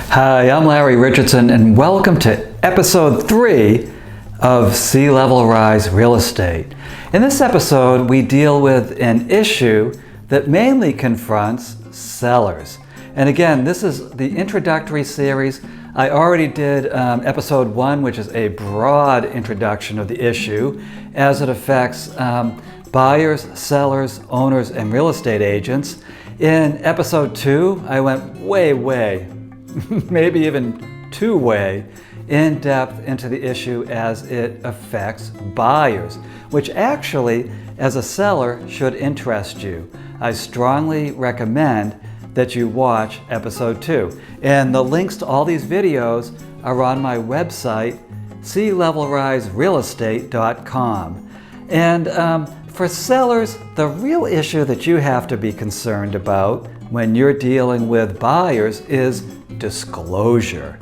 Hi, I'm Larry Richardson, and welcome to episode 3 of Sea Level Rise Real Estate. In this episode, we deal with an issue that mainly confronts sellers. And again, this is the introductory series. I already did episode 1, which is a broad introduction of the issue as it affects buyers, sellers, owners, and real estate agents. In episode 2, I went way, maybe even two-way in depth into the issue as it affects buyers, which actually, as a seller, should interest you. I strongly recommend that you watch episode 2. And the links to all these videos are on my website, sealevelriserealestate.com. And for sellers, the real issue that you have to be concerned about when you're dealing with buyers is disclosure.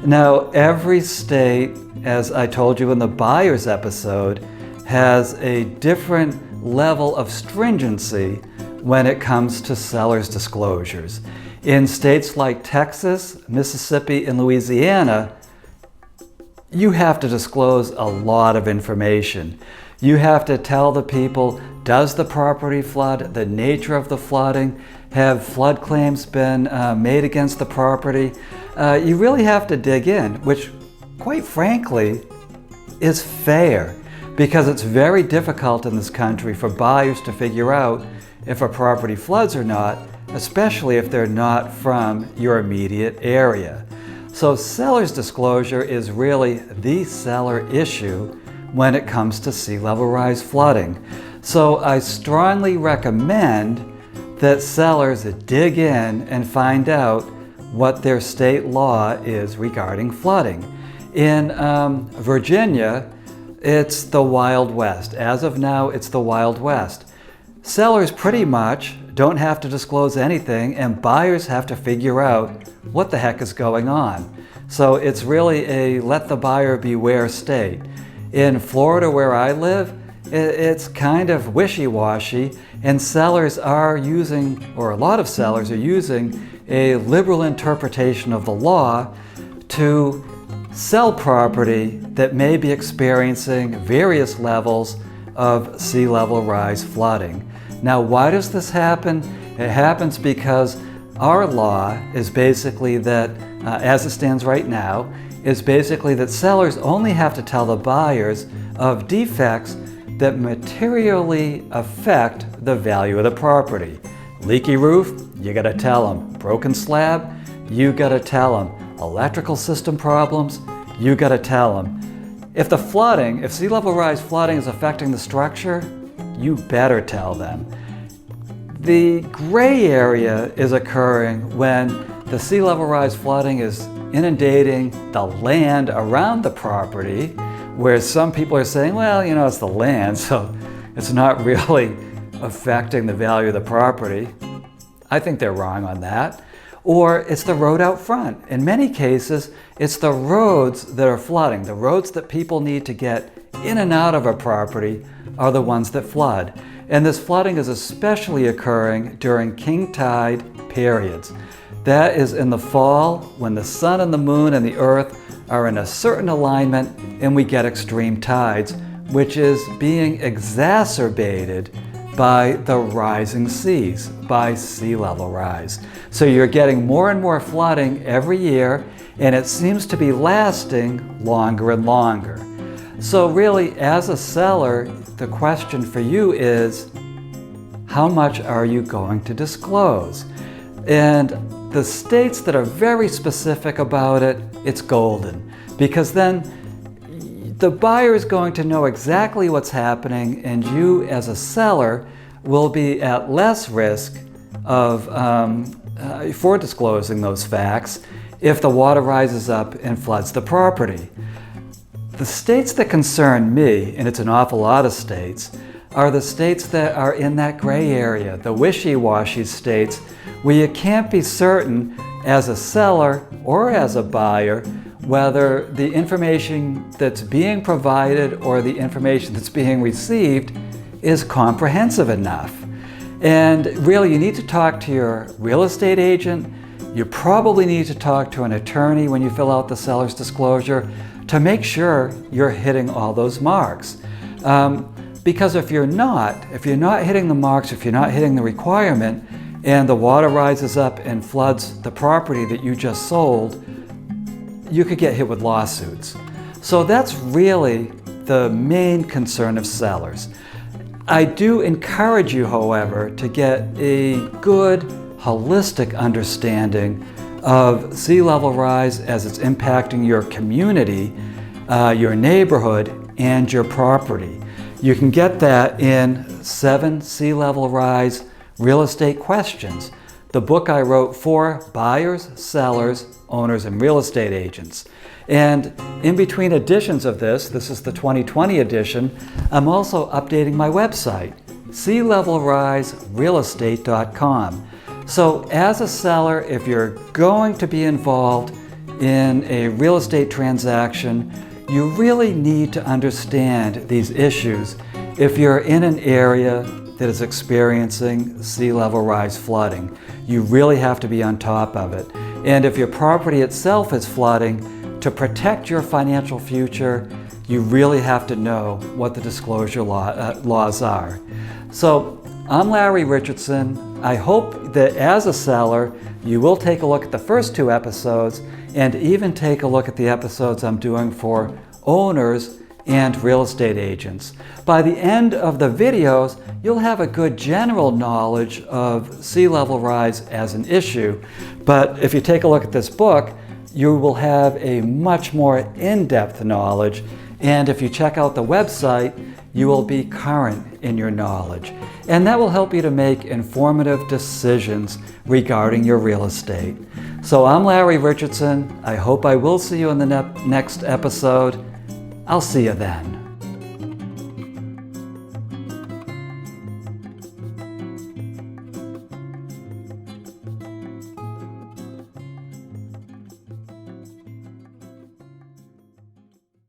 Now, every state, as I told you in the buyers episode, has a different level of stringency when it comes to sellers' disclosures. In states like Texas, Mississippi, and Louisiana, you have to disclose a lot of information. You have to tell the people, does the property flood, the nature of the flooding, have flood claims been made against the property? You really have to dig in, which quite frankly is fair, because it's very difficult in this country for buyers to figure out if a property floods or not, especially if they're not from your immediate area. So seller's disclosure is really the seller issue when it comes to sea level rise flooding. So I strongly recommend that sellers dig in and find out what their state law is regarding flooding. In Virginia, it's the Wild West. As of now, it's the Wild West. Sellers pretty much don't have to disclose anything, and buyers have to figure out what the heck is going on. So it's really a let the buyer beware state. In Florida, where I live, it's kind of wishy-washy, and sellers are using, or a lot of sellers are using, a liberal interpretation of the law to sell property that may be experiencing various levels of sea level rise flooding. Now, why does this happen? It happens because our law is basically that, as it stands right now, is basically that sellers only have to tell the buyers of defects that materially affect the value of the property. Leaky roof, you gotta tell them. Broken slab, you gotta tell them. Electrical system problems, you gotta tell them. If sea level rise flooding is affecting the structure, you better tell them. The gray area is occurring when the sea level rise flooding is inundating the land around the property, where some people are saying, well, it's the land, so it's not really affecting the value of the property. I think they're wrong on that. Or it's the road out front. In many cases, it's the roads that are flooding. The roads that people need to get in and out of a property are the ones that flood. And this flooding is especially occurring during king tide periods. That is in the fall, when the sun and the moon and the earth are in a certain alignment and we get extreme tides, which is being exacerbated by the rising seas, by sea level rise. So you're getting more and more flooding every year, and it seems to be lasting longer and longer. So really, as a seller, the question for you is, how much are you going to disclose? And the states that are very specific about it, it's golden, because then the buyer is going to know exactly what's happening, and you as a seller will be at less risk of for disclosing those facts if the water rises up and floods the property. The states that concern me, and it's an awful lot of states, are the states that are in that gray area, the wishy-washy states, where you can't be certain as a seller or as a buyer whether the information that's being provided or the information that's being received is comprehensive enough. And really, you need to talk to your real estate agent You probably need to talk to an attorney when you fill out the seller's disclosure to make sure you're hitting all those marks. Because if you're not hitting the marks, if you're not hitting the requirement, and the water rises up and floods the property that you just sold, you could get hit with lawsuits. So that's really the main concern of sellers. I do encourage you, however, to get a good, holistic understanding of sea level rise as it's impacting your community, your neighborhood, and your property. You can get that in 7 Sea Level Rise Real Estate Questions, the book I wrote for buyers, sellers, owners, and real estate agents. And in between editions of this is the 2020 edition, I'm also updating my website, sealevelriserealestate.com. So as a seller, if you're going to be involved in a real estate transaction, you really need to understand these issues if you're in an area that is experiencing sea level rise flooding. You really have to be on top of it. And if your property itself is flooding, to protect your financial future, you really have to know what the disclosure laws are. So I'm Larry Richardson. I hope that as a seller, you will take a look at the first 2 episodes and even take a look at the episodes I'm doing for owners and real estate agents. By the end of the videos, you'll have a good general knowledge of sea level rise as an issue. But if you take a look at this book, you will have a much more in-depth knowledge. And if you check out the website, you will be current in your knowledge. And that will help you to make informative decisions regarding your real estate. So I'm Larry Richardson. I hope I will see you in the next episode. I'll see you then.